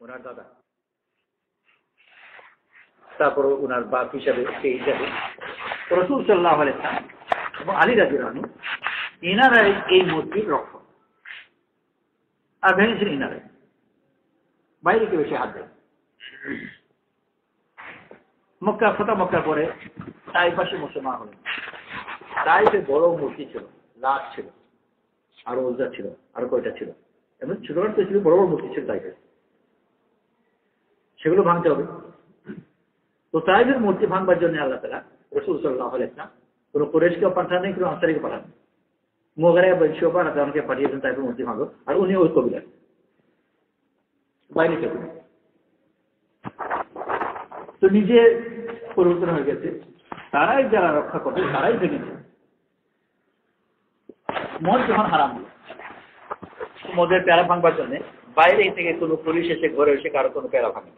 ওনার দাদা, তারপর ওনার বাপ হিসাবে সেই হিসাবে রাসূল সাল্লাল্লাহু আলাইহি ওয়াসাল্লাম এবং আলী রাদিয়াল্লাহু আনহু এনারাই এই মসজিদ রক্ষক আর ভেঙেছেন এনারাই, বাইরে কেউ এসে হাত দেয়। মক্কা ফতহ মক্কার পরে তাইফে মুসলমান হলেন। তাইফে বড় মূর্তি ছিল, লাট ছিল, আরো উজ্জা ছিল, আরো কয়টা ছিল, এমন ছোট ছিল, বড় বড় মূর্তি ছিল তাইফে, সেগুলো ভাঙতে হবে। তো তাইফের মূর্তি ভাঙবার জন্য আল্লাহ তাআলা রাসূল সাল্লাল্লাহু আলাইহি ওয়াসাল্লাম কোন কুরাইশকে পাঠান নাই, কোন আনসারীকে পাঠান নাই, মুগিরা ইবনে শুবা রাদিয়াল্লাহু আনহু পাঠিয়েছেন তাইফের মূর্তি ভাঙো, আর উনি ওই কবিরা বাইরে থেকে। তো নিজে পরিবর্তন হয়ে গেছে, তারাই যারা রক্ষা করবে তারাই ভেঙেছে। মদ যখন হারাম হলো, মদের পেয়ারা ভাঙবার জন্য বাইরে থেকে কোনো পুলিশ এসে ঘরে এসে কারো কোনো পেয়ারা ভাঙে,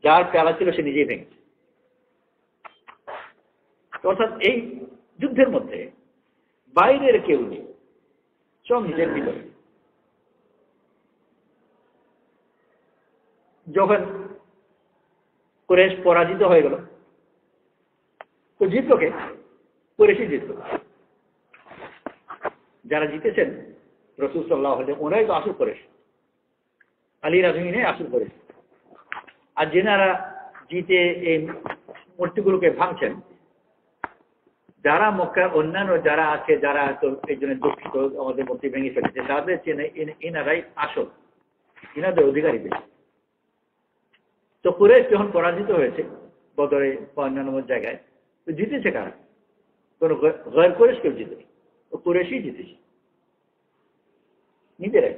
যার পেয়ারা ছিল সে নিজেই ভেঙেছে। অর্থাৎ এই যুদ্ধের মধ্যে বাইরের কেউ নেই, সব নিজের ভিতরে। যখন কুরাইশ পরাজিত হয়ে গেল, তো জিতল কে? কুরাইশই জিতল। যারা জিতেছেন রাসূল সাল্লাল্লাহু আলাইহি ওয়াসাল্লাম, ওরাই তো আসল কুরাইশ, আলী রাদিয়াল্লাহু আনহু আসল কুরাইশ। আর যেনারা জিতে এই মূর্তিগুলোকে ভাঙছেন, যারা মক্কার অন্যান্য যারা আছে, যারা তো এই জন্য দুঃখিত আমাদের মূর্তি ভেঙে ফেলেছে, তাদের চেনে এনারাই আসল, এনাদের অধিকারী বেশি। তো কুরাইশ যখন পরাজিত হয়েছে বদরে বা অন্যান্য জায়গায়, তো জিতেছে কারা? কোন গয়র কুরাইশ কেউ জিতেছে, তো কুরাইশই জিতেছে নিজেরাই।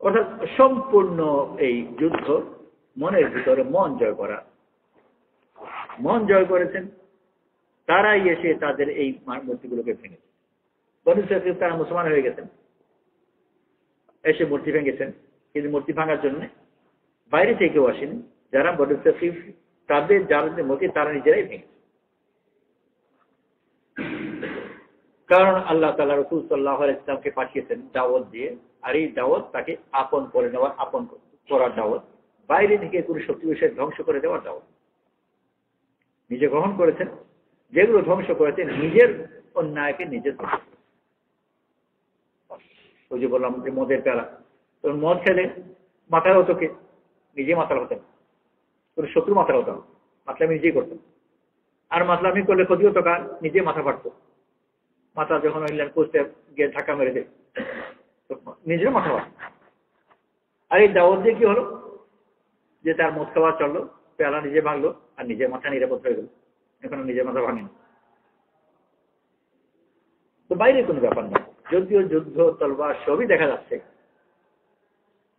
অর্থাৎ সম্পূর্ণ এই যুদ্ধ মনের ভিতরে মন জয় করা, মন জয় করেছেন তারাই এসে তাদের এই মূর্তিগুলোকে ভেঙেছে। বনু সাকিফ তারা মুসলমান হয়ে গেছেন, এসে মূর্তি ভেঙেছেন, কিন্তু মূর্তি ভাঙার জন্য বাইরে থেকে কেউ আসেনি। যারা বনু সাকিফ তাদের যারা মূর্তি তারা নিজেরাই ভেঙেছে। কারণ আল্লাহ তাআলা রাসূল সাল্লাল্লাহু আলাইহি ওয়াসাল্লামকে পাঠিয়েছেন দাওয়াত দিয়ে, আর এই দাওয়াত তাকে আপন করে নেওয়ার, আপন করার দাওয়াত, বাইরে থেকে কোনো শক্তি বিষয় ধ্বংস করে দেওয়ার দাওয়াত। নিজে গ্রহণ করেছেন, যেগুলো ধ্বংস করেছেন নিজের অন্যায়কে নিজে ধ্বংস। ওই যে বললাম যে মদের পেয়ালা, তো মদ খেলে মাথার হতো কে? নিজে মাথার হতেন, কোনো শত্রু মাথার হতো না, মাতলামি নিজেই করতেন। আর মাতলামি করলে ক্ষতি হতো কার? নিজে মাথা ফাটতো। মাথা যখন হইলেন কুস্তে গিয়ে ধাক্কা মেরে দেয়, নিজের মাথা ফাট। আর এই দাওয়াত দিয়ে কি হলো? যে তার মদ খাওয়া চললো, পেয়ালা নিজে ভাঙলো, আর নিজের মাথা নিরাপদ হয়ে গেল, এখন নিজের মাথা ভাঙেনি। তো বাইরে কোনো ব্যাপার না, যদিও যুদ্ধ তলবার সবই দেখা যাচ্ছে,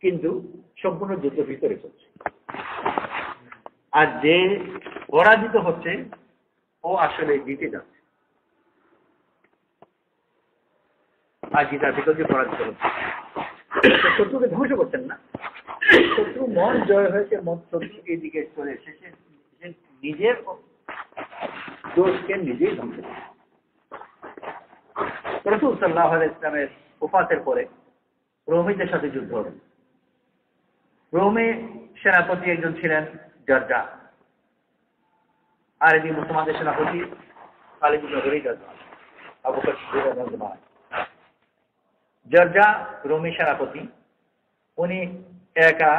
কিন্তু সম্পূর্ণ যুদ্ধ ভিতরে চলছে। আর যে পরাজিত হচ্ছে ও আসলে জিতে যাচ্ছে, আর জিতার ভিতর যে পরাজিত হচ্ছে, শত্রুকে ধ্বংস করছেন না, শত্রু মন জয় হয়েছে, মন শত্রু এই দিকে চলে এসেছে, নিজের দোষকে নিজেই ধ্বংস করে। রাসূল সাল্লাল্লাহু আলাইহি ওয়াসাল্লামের ওফাতের পরে রোমীদের সাথে যুদ্ধ হল। রোমে সেনাপতি একজন ছিলেন জারজা, আর এদিকে মুসলমানদের সেনাপতি খালিদ ইবনে ওলীদ আবু বকর সিদ্দিক রাদিয়াল্লাহু আনহু। জারজা রোমী সেনাপতি, উনি একা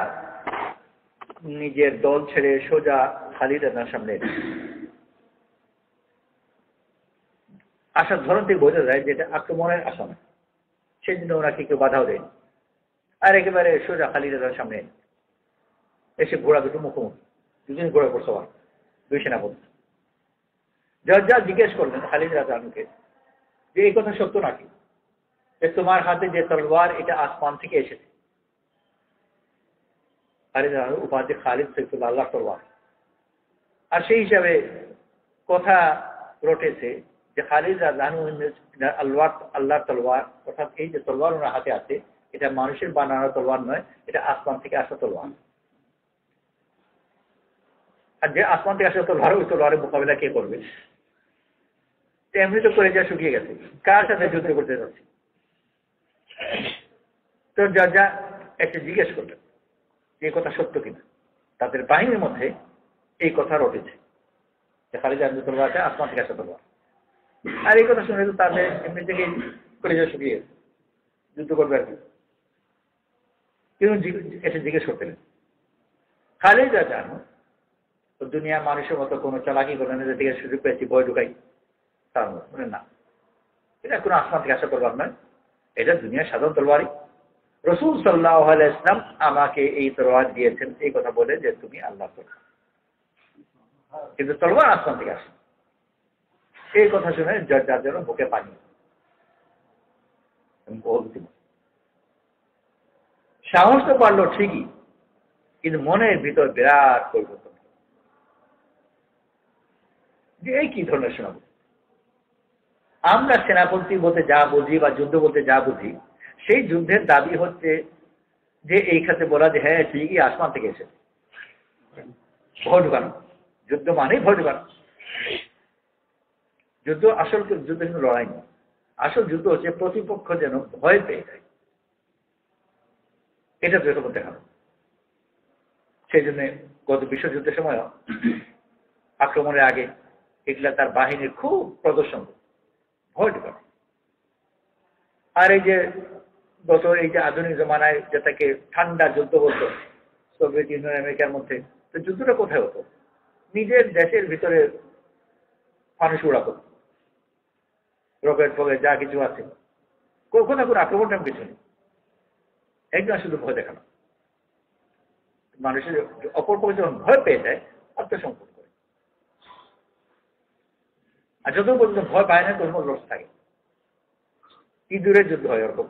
নিজের দল ছেড়ে সোজা খালিদ রাদিয়াল্লাহু সামনে আসার ধরন থেকে বোঝা যায় যে এটা আক্রমণের আশঙ্কা, সেই জন্য ওনাকে কেউ বাধাও দেয়নি। আর একেবারে সোজা খালিদ রাদিয়াল্লাহু সামনে এসে ঘোড়া দুটো মুখোমুখি, দুজন ঘোড়া পর সবার, দুই সেনাপতি। জারজা জিজ্ঞেস করলেন খালিদ রাদিয়াল্লাহু আনহুকে যে এই কথা সত্য নাকি, যে তোমার হাতে যে তলোয়ার এটা আসমান থেকে এসেছে? খালিদ রাদিয়াল্লাহু আনহু উপাধি খালিদ সাইফুল্লাহ, আল্লাহর তলোয়ার। আর সেই হিসাবে কথা রটেছে যে খালিদ রাদিয়াল্লাহু আনহু আল্লাহর তলোয়ার, অর্থাৎ এই যে তলোয়ার ওনার হাতে আছে এটা মানুষের বানানো তলোয়ার নয়, এটা আসমান থেকে আসা তলোয়ার। আর যে আসমান থেকে আসা তলোয়ার, ওই তলোয়ারের মোকাবিলা কে করবে? এমনি তো করে যা শুকিয়ে গেছে, কার সাথে যুদ্ধ করতে যাচ্ছে? তো জারজা একটা জিজ্ঞেস করলেন এই কথা সত্য কিনা। তাদের বাহিনীর মধ্যে এই কথা রটেছে যে খালিদ রাদিয়াল্লাহু তলোয়ার আছে, আসমান থেকে আসা তলোয়ার। আর এই কথা শুনে তো তাদের এমনি থেকে কলেজা শুকিয়ে গেছে, যুদ্ধ করবে আর কি। কেউ এসে জিজ্ঞেস করতেন, খালিদ জানো তো দুনিয়ার মানুষের মতো কোনো চালাকি করে না, যে সুযোগ পেয়েছি ভয় ঢুকাই, তার মতো না, এটা কোনো আসমান থেকে আসা তলোয়ার নয়, এটা দুনিয়ার সাধারণ তলোয়ারই। রাসূল সাল্লাল্লাহু আলাইহি ওয়াসাল্লাম আমাকে এই তলোয়ার দিয়েছেন এই কথা বলে যে তুমি আল্লাহর তলোয়ার, কিন্তু তলোয়ার আসমান থেকে আসে। এই কথা শুনে যার জন্য বুকে পানি, সাহস তো পারলো ঠিকই, কিন্তু মনের ভিতর বিরাট পরিবর্তন। যে এই কি ধরনের শোনাবো, আমরা সেনাপতি বলতে যা বুঝি বা যুদ্ধ বলতে যা বুঝি, সেই যুদ্ধের দাবি হচ্ছে যে এই ক্ষেত্রে বলা যে হ্যাঁ ঠিকই আসমান থেকে এসেছে, ভয় ঢুকানো। যুদ্ধ মানেই ভয় ঢুকানো। যুদ্ধ আসল যুদ্ধ কিন্তু লড়াই নেই, আসল যুদ্ধ হচ্ছে প্রতিপক্ষ যেন ভয় পেয়ে যায়, এটা যুদ্ধ দেখানো। সেই জন্য গত বিশ্বযুদ্ধের সময় আক্রমণের আগে হিটলার তার বাহিনীর খুব প্রদর্শন, ভয় ঢুকানো। আর এই যে গত এই যে আধুনিক জমানায় যেটাকে ঠান্ডা যুদ্ধ বলতো সোভিয়েত ইউনিয়ন আমেরিকার মধ্যে, তো যুদ্ধটা কোথায় হতো? নিজের দেশের ভিতরে মানুষ উড়াতো, রকেট ফকেট যা কিছু আছে, কোথাও কোনো আক্রমণ টাইম কিছু নেই, একজন শুধু ভয় দেখানো। মানুষের অপর পক্ষে যখন ভয় পেয়ে যায় আত্মসম্পর্ক করে, আর যত পর্যন্ত ভয় পায় না তখন লস থাকে। ইঁদুরের যুদ্ধ হয় ওরকম,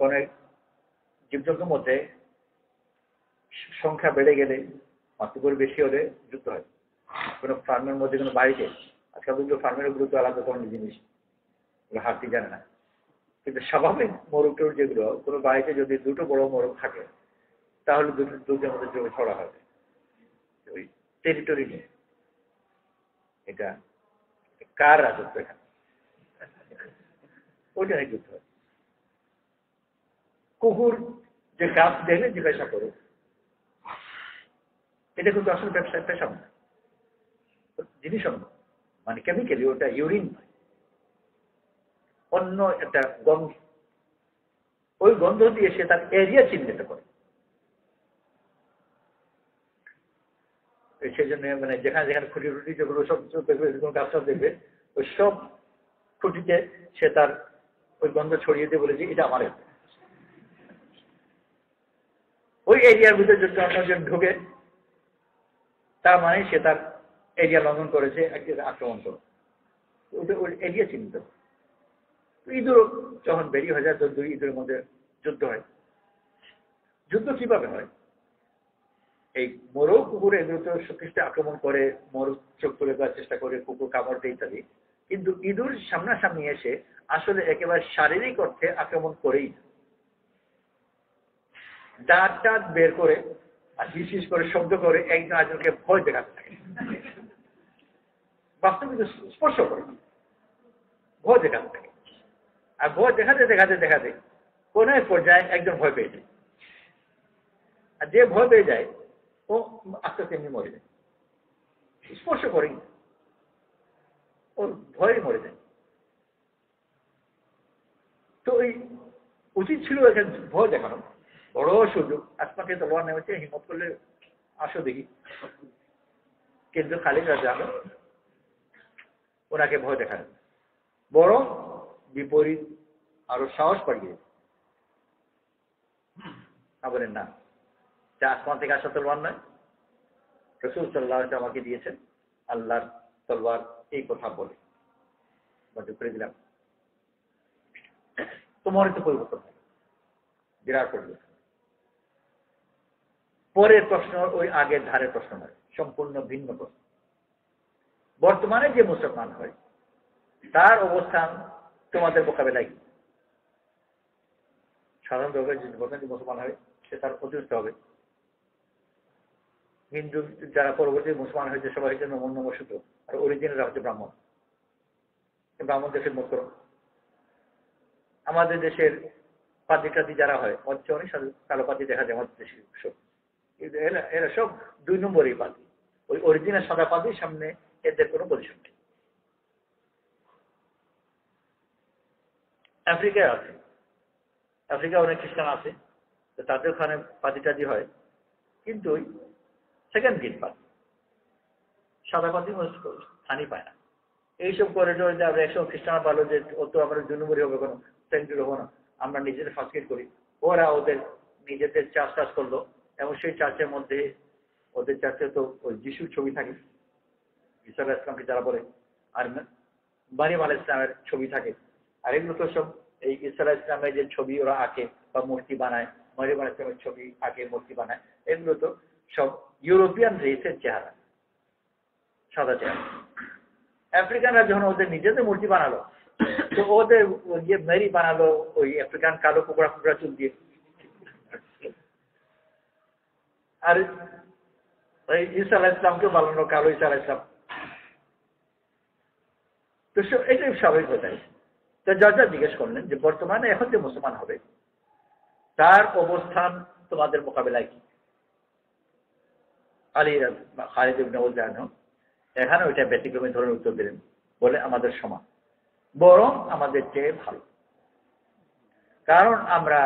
অনেক জীবজন্তুর মধ্যে সংখ্যা বেড়ে গেলে, মাতৃপুর বেশি হলে যুদ্ধ হয়। কোনো ফার্মের মধ্যে কোনো বাড়িতে, আজকাল দুটো ফার্মের গুরুত্ব আলাদা ধরনের জিনিস, ওগুলো হাঁটতে জানে না। কিন্তু স্বাভাবিক মোরগ টোর যেগুলো, কোনো বাড়িতে যদি দুটো বড় মোরগ থাকে তাহলে দুটোর মধ্যে জমি ছড়া হবে ওই টেরিটরি নিয়ে। এটা কার রাজত্ব এখানে, ওইটা নিয়ে যুদ্ধ হয়। কুকুর যে গাছ দেখলে জিজ্ঞাসা করো, এটা কিন্তু আসলে ব্যবসায় পেশা নয়, জিনিস অন্য, মানে কেমিক্যালি ওটা ইউরিন নয়, অন্য একটা গন্ধ। ওই গন্ধ দিয়ে সে তার এরিয়া চিহ্নিত করে। সেই জন্য মানে যেখানে যেখানে খুঁটি টুটি যেগুলো সব দেখবে, কোনো গাছ সব দেখবে, ওই সব খুঁটিতে সে তার ওই গন্ধ ছড়িয়ে দিয়ে বলে যে এটা আমার। ওই এরিয়ার ভিতরে যদি অন্যজন ঢুকে, তার মানে সে তার এরিয়া লঙ্ঘন করেছে, আক্রমণ করে, ওই এরিয়া চিহ্নিত। ইঁদুর যখন বেরিয়ে হয়ে যায়, তো দুই ইঁদুরের মধ্যে যুদ্ধ হয়। যুদ্ধ কিভাবে হয়? এই মোরগ কুকুর এগুলো তো শক্তিতে আক্রমণ করে, মোরগ চোখ তুলে দেওয়ার চেষ্টা করে, কুকুর কামড় দেয় ইত্যাদি। কিন্তু ইঁদুর সামনাসামনি এসে আসলে একেবারে শারীরিক অর্থে আক্রমণ করেই, দাঁত টাত বের করে আর হিস করে শব্দ করে একজন আরেকজনকে ভয় দেখাতে থাকে। বাস্তবে স্পর্শ করে ভয় দেখাতে থাকে, আর ভয় দেখাতে দেখাতে দেখাতে কোন এক পর্যায়ে একজন ভয় পেয়ে যায়। আর যে ভয় পেয়ে যায় ও আস্তে আস্তে এমনি মরে যায়, স্পর্শ করেই ওর ভয়ে মরে যায়। তো ওই উচিত ছিল এখানে ভয় দেখানো, বড় সুযোগ, আসমাকে তলোয়ার নেমেছে, হিম্মত করলে আসো দেখি। কিন্তু খালিদ রাদিয়াল্লাহু ওনাকে ভয় দেখায়, বরং বিপরীত আরো সাহস পাঠিয়ে বলেন না, যা আসমান থেকে আসা তলোয়ার নয়, রাসূল সাল্লাল্লাহু আলাইহি ওয়াসাল্লাম আমাকে দিয়েছেন আল্লাহর তলোয়ার, এই কথা বলে বাজু করে দিলাম। তোমার তো পরিবর্তন হয়, বিরাট পরিবর্তন। পরের প্রশ্ন ওই আগের ধারের প্রশ্ন নয়, সম্পূর্ণ ভিন্ন প্রশ্ন। বর্তমানে যে মুসলমান হয় তার অবস্থান তোমাদের মোকাবেলায় কি? সাধারণভাবে যে মুসলমান হয় সে তার অতিরিক্ত হবে। হিন্দু যারা পরবর্তী মুসলমান হয়েছে সবাই জন্য অন্যমসূত্র, আর অরিজিনালরা হচ্ছে ব্রাহ্মণ। ব্রাহ্মণ দেশের মুখ করো। আমাদের দেশের পাদ্রি টাদ্রি যারা হয় মধ্যে অনেক কালো পাদ্রি দেখা যায় মধ্যে সব, এরা সব 2 নম্বরই পাদ্রি। ওই অরিজিনাল সাদা পাদ্রির সামনে এদের কোনো পজিশন নেই। আফ্রিকায় আছে, আফ্রিকায় অনেক খ্রিস্টান আছে, তাদের ওখানে পাদ্রি টাদ্রি হয়, কিন্তু ওই সেকেন্ড গেট পাদ্রি, সাদা পাদ্রি স্থানই পায় না। এইসব করিডোর যে আমরা একসব খ্রিস্টান ভালো যে ও তো আমরা 2 নম্বরই হবে, কোনো সেকেন্ডারি হবো না, আমরা নিজেদের ফার্স্ট গেট করি। ওরা ওদের নিজেদের চার্চ করলো, এবং সেই চার্চের মধ্যে ওদের চার্চে তো ওই যিশুর ছবি থাকে, ঈসা আলাইহিস ইসলামকে যারা বলে, আর মারিয়াম আলাইহিস ইসলামের ছবি থাকে। আর এগুলো তো সব এই ঈসা আলাইহিস ইসলামের যে ছবি ওরা আঁকে বা মূর্তি বানায়, মারিয়াম আলাইহিস ইসলামের ছবি আঁকে মূর্তি বানায়, এগুলো তো সব ইউরোপিয়ান রেসের চেহারা, সাদা চেহারা। আফ্রিকানরা যখন ওদের নিজেদের মূর্তি বানালো, তো ওদের যে মেরি বানালো ওই আফ্রিকান কালো কুকড়া কুকড়া চুল দিয়ে, আর ঈসা আলাইহিস ইসলামকে বানানো কালো ঈসা আলাইহিস ইসলাম। তো এটাই স্বাভাবিক কথাই। তো জর্জা জিজ্ঞেস করলেন যে বর্তমানে এখন যে মুসলমান হবে তার অবস্থান তোমাদের মোকাবেলায় কি? আলী খালিদ ইবনে ওয়ালিদ আনহু এখানে ওইটা ব্যতিক্রমী ধরনের উত্তর দিলেন, বলে আমাদের সমান, বরং আমাদের চেয়ে ভালো। কারণ আমরা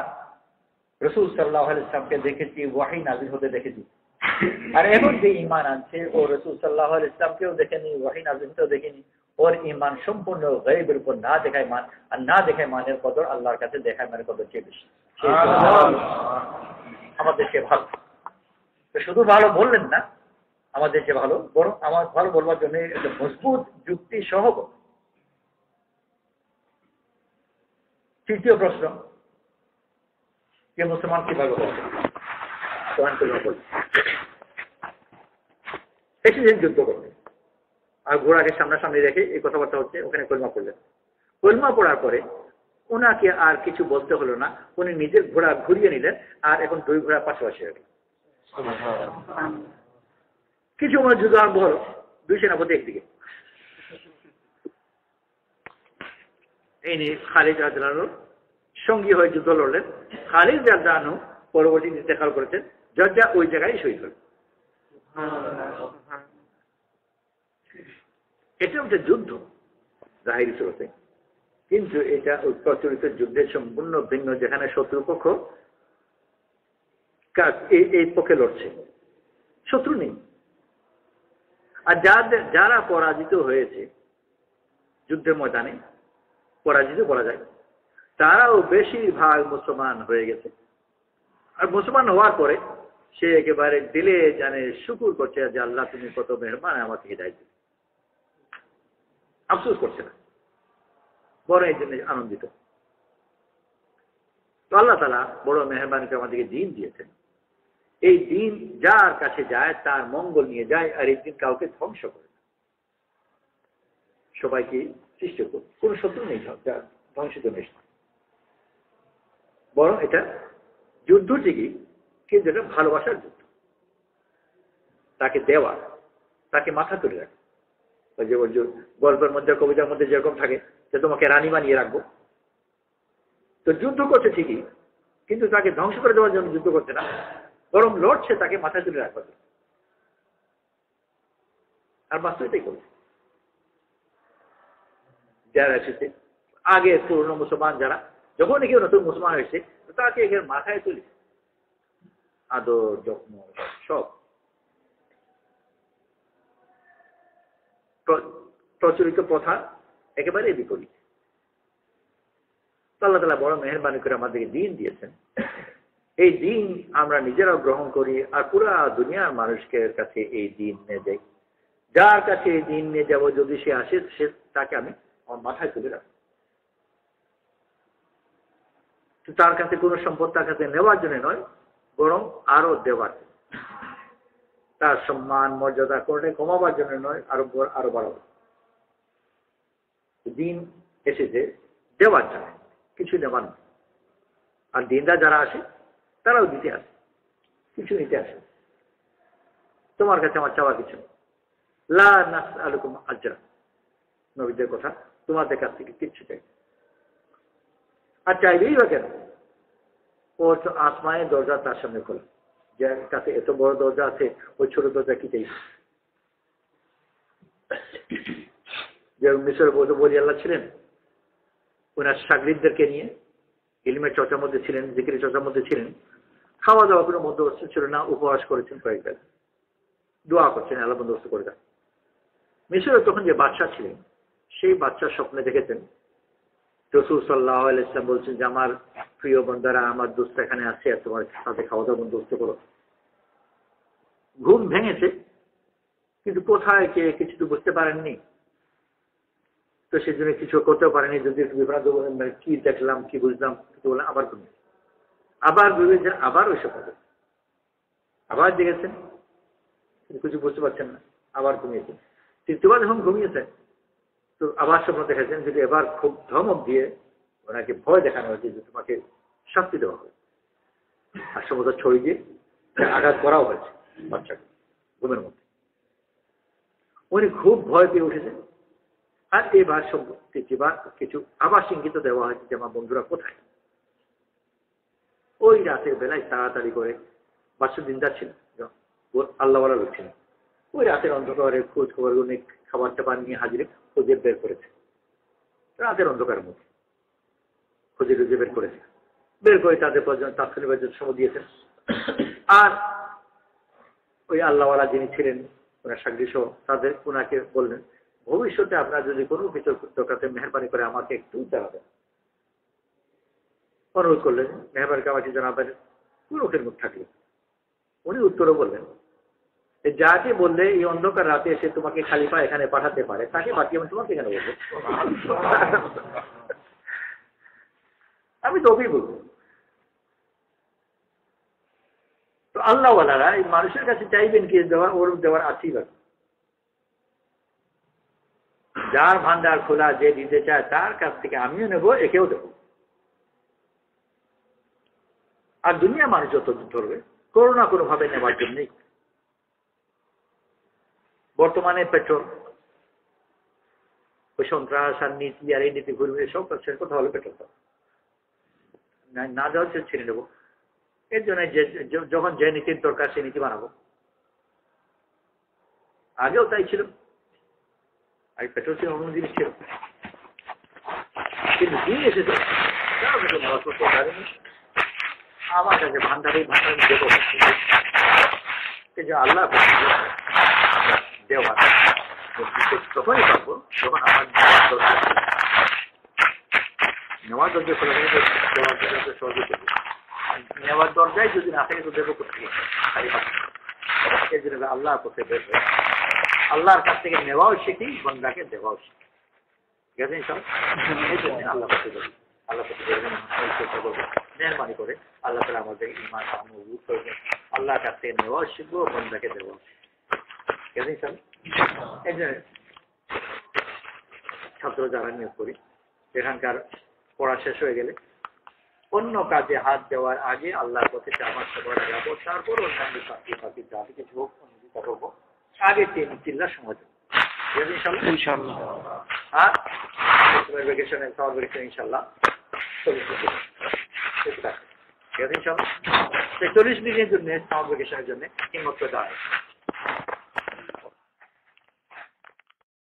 রাসূল সাল্লাল্লাহু আলাইহি ওয়াসাল্লামকে দেখেছি, ওয়াহী নাযিল হতে দেখেছি। আর এখন যে ঈমান আনছে ও রাসূল সাল্লাল্লাহু আলাইহি ওয়াসাল্লামকেও দেখেনি, ওয়াহী নাযিল হতেও দেখেনি, ওর ঈমান সম্পূর্ণ গায়বের উপর না দেখায় মান, আর না দেখায় মানের কদর আল্লাহর কাছে দেখায় মানের কদর চেয়ে বেশি। আমাদের চেয়ে ভালো। তো শুধু ভালো বললেন না আমাদের চেয়ে ভালো, বরং আমার ভালো বলবার জন্য একটা মজবুত যুক্তি সহ। তৃতীয় প্রশ্ন, কে মুসলমান কিভাবে হবে? এসেছেন যুদ্ধ করতে, আর ঘোড়াকে সামনাসামনি রেখে এই কথাবার্তা হচ্ছে, ওখানে কলমা পড়লেন। কলমা পড়ার পরে ওনাকে আর কিছু বলতে হলো না, উনি নিজের ঘোড়া ঘুরিয়ে নিলেন, আর এখন 2 ঘোড়া পাশাপাশি হয়ে গেল। কিছু সময় যুদ্ধ আরম্ভ হলো, 2 সেনাপতি একদিকে, এই নিয়ে খালিদ রাদিয়াল্লাহু আনহু সঙ্গী হয়ে যুদ্ধ লড়লেন। খালিদ রাদিয়াল্লাহু আনহু পরবর্তী ইন্তেকাল করেছেন, জর্জা ওই জায়গায় শহীদ হল। এটা একটা যুদ্ধ জাহিরি সুরতে, কিন্তু এটা প্রচলিত যুদ্ধের সম্পূর্ণ ভিন্ন, যেখানে শত্রুপক্ষ এই পক্ষে লড়ছে, শত্রু নেই। আর যারা পরাজিত হয়েছে যুদ্ধের ময়দানে, পরাজিত বলা যায়, তারাও বেশিরভাগ মুসলমান হয়ে গেছে। আর মুসলমান হওয়ার পরে সে একেবারে দিলে জানে শুকর করছে যে আল্লাহ তুমি কত মেহরবান, আমাকে হিদায়াত দিলে, আফসোস করছে না, বড় এই জন্য আনন্দিত। তো আল্লাহ তাআলা বড় মেহরবানি করে আমাদেরকে দ্বীন দিয়েছেন। এই দ্বীন যার কাছে যায় তার মঙ্গল নিয়ে যায়, আর এই দ্বীন কাউকে ধ্বংস করে না, সবাইকে সৃষ্টি করে। কোন শত্রু নেই যা ধ্বংসিত নেই, বরং এটা যুদ্ধ ঠিকই, কিন্তু এটা ভালোবাসার যুদ্ধ। তাকে দেওয়া, তাকে মাথা তুলে রাখা। ওই যে গল্পের মধ্যে, কবিতার মধ্যে যেরকম থাকে যে তোমাকে রানী বানিয়ে রাখবো, তো যুদ্ধ করছে ঠিকই, কিন্তু তাকে ধ্বংস করে দেওয়ার জন্য যুদ্ধ করছে না, বরং লড়ছে তাকে মাথা তুলে রাখবার জন্য। আর বাস্তবিকতাই করছে। যারা এসেছে আগে পুরনো মুসলমান, যারা যখন কেউ নতুন মুসলমান হয়েছে তাকে এখানে মাথায় তুলে আদর যত্ন সব। প্রচলিত প্রথা একেবারে বিপরীত। আল্লাহ তাআলা বড় মেহেরবানি করে আমাদেরকে দ্বীন দিয়েছেন। এই দ্বীন আমরা নিজেরাও গ্রহণ করি, আর পুরা দুনিয়ার মানুষকে কাছে এই দ্বীন নিয়ে যাই। যার কাছে এই দ্বীন নিয়ে যাবো, যদি সে আসে, সে তাকে আমি আমার মাথায় তুলে রাখবো। তার কাছে কোনো সম্পদ তার কাছে নেওয়ার জন্য নয়, বরং আরো দেওয়ার, তার সম্মান মর্যাদা করে কমাবার জন্য নয়, আরো বাড়াবো। দিন এসেছে দেওয়ার জন্য, কিছু নেবার নয়। আর দিনদার যারা আসে তারাও দিতে আসে, কিছু নিতে আসে। তোমার কাছে আমার চাওয়ার কিছু নেই। লা নাসআলুকুম আজরা, নবীদের কথা, তোমাদের কাছ থেকে কিচ্ছু চাই। আর চাইবেই বা কেন? ও তো আসমানের দরজা তার সামনে খোলা, যে তাতে এত বড় দরজা আছে, ওই ছোট দরজা কি চাই? যে মিশর বলি আল্লাহ ছিলেন, ওনার সাগরিদদেরকে নিয়ে ইলমের চর্চার মধ্যে ছিলেন, জিকিরের চর্চার মধ্যে ছিলেন, খাওয়া দাওয়া কোনো বন্দোবস্ত ছিল না, উপবাস করেছেন কয়েকবার, দোয়া করছেন আল্লাহ বন্দোবস্ত করে দেন। মিশরে তখন যে বাদশা ছিলেন, সেই বাচ্চার স্বপ্নে দেখেছেন রাসূল সাল্লাল্লাহু আলাইহি ওয়াসাল্লাম বলছেন যে আমার প্রিয় বান্দারা, আমার দোস্ত এখানে আছে, আর তোমার সাথে খাওয়া দাওয়া বন্দোবস্ত করো। ঘুম ভেঙেছে, কিন্তু কোথায় কে কিছু তো বুঝতে পারেননি, তো সেই জন্য কিছু করতেও পারেনি। যদি একটু বিভ্রান্ত বলেন কি দেখলাম কি বুঝলাম, কিছু বলেন আবার ঘুমিয়ে, আবার ভেবেছেন, আবার ওইসব হবে, আবার দেখেছেন কিছু বুঝতে পারছেন না, আবার ঘুমিয়েছেন। তৃতীয়বার যখন ঘুমিয়েছেন তো আবার স্বপ্ন দেখেছেন, যদি এবার খুব ধমক দিয়ে ওনাকে ভয় দেখানো হয়েছে যে তোমাকে শাস্তি দেওয়া হবে, আর সমস্ত ছড়ি দিয়ে আঘাত করাও হয়েছে বাচ্চাকে ঘুমের মধ্যে। উনি খুব ভয় পেয়ে উঠেছেন। আর এবার তৃতীয়বার কিছু আবার ইঙ্গিত দেওয়া হয়েছে যে আমার বন্ধুরা কোথায়। ওই রাতের বেলায় তাড়াতাড়ি করে বাচ্চা দিনদার ছিল, আল্লাহওয়ালা লোক ছিলেন, ওই রাতের অন্ধকারে খোঁজ খবর অনেক খাবার টাবার নিয়ে হাজিরে খুঁজে বের করেছে। রাতের অন্ধকারের মধ্যে খুঁজে খুঁজে বের করেছে, বের করে তাদের পর্যন্ত তাৎক্ষণিক সময় দিয়েছেন। আর ওই আল্লাহওয়ালা যিনি ছিলেন ওনার সাগরী সহ তাদের ওনাকে বললেন, ভবিষ্যতে আপনার যদি কোনো কিছু দরকার মেহরবানি করে আমাকে একটু জানাবেন। অনুরোধ করলেন, মেহরবানি করে আমাকে জানাবেন কোন লোকের মুখ থাকলে। উনি উত্তরও বললেন, যাকে বললে এই অন্ধকার রাতে এসে তোমাকে খালিফা এখানে পাঠাতে পারে, তাকে বাকি আমি তোমাকে কেন বলবো? আমি তোকেই বলবো। তো আল্লাহওয়ালারা এই মানুষের কাছে চাইবেন কি দেওয়ার, ওর দেওয়ার আছেই বা যার ভান্ডার খোলা, যে দিতে চায় তার কাছ থেকে আমিও নেবো, একেও দেবো। আর দুনিয়া মানুষ যত ধরবে কোনো না কোনো ভাবে নেওয়ার জন্যই। বর্তমানে পেট্রোল, ওই সন্ত্রাস আর নীতি আর এই নীতি ঘুরবে, সব সে কথা হলো পেট্রোল না দেওয়া ছেড়ে নেবো। এর জন্য যখন যে নীতির দরকার সেই নীতি বানাবো। আগেও তাই ছিল, আগে পেট্রোল ছিল, অন্য জিনিস ছিল, কিন্তু দিন এসেছে নেওয়া করতে পারেনি। আমার কাছে ভান্ডারে দেবো, আল্লাহ দেওয়া তখনই পাবো যখন আমার নেওয়ার দরজা খোলা থাকে, দেওয়ার দরজা সহজে দেবো। নেওয়ার দরজায় যদি না থাকে তো দেবো কোথায়? এর জন্য আল্লাহ করতে দেবো, আল্লাহর কাছ থেকে নেওয়াও শিখি, বন্দাকে দেওয়াও শিখি। ঠিক আছে সব এই জন্য আল্লাহ করতে দেবো, আল্লাহ করতে চেষ্টা করবো। মেহরবানি করে আল্লাহ তাআলা আমাদের ঈমান মজবুত করবে, আল্লাহর কাছ থেকে নেওয়াও শিখবো, বন্দাকে দেওয়াও শিখবো। ঠিক আছে সব এই জন্য ছাত্র যারা নিয়োগ করি, এখানকার পড়া শেষ হয়ে গেলে অন্য কাজে হাত দেওয়ার আগে আল্লাহর পথে আমার সবার লাগাবো, তারপর অন্যান্য চাকরি বাকি যা কিছু হোক অনুযায়ী করবো, আগে চিল্লার সময় দেবো। ইনশাআল্লাহ। আর ভ্যাকেশনে সামার ভ্যাকেশন ইনশাআল্লাহ 40 দিনের জন্য সামার ভ্যাকেশনের জন্য হিম্মত করে দেওয়া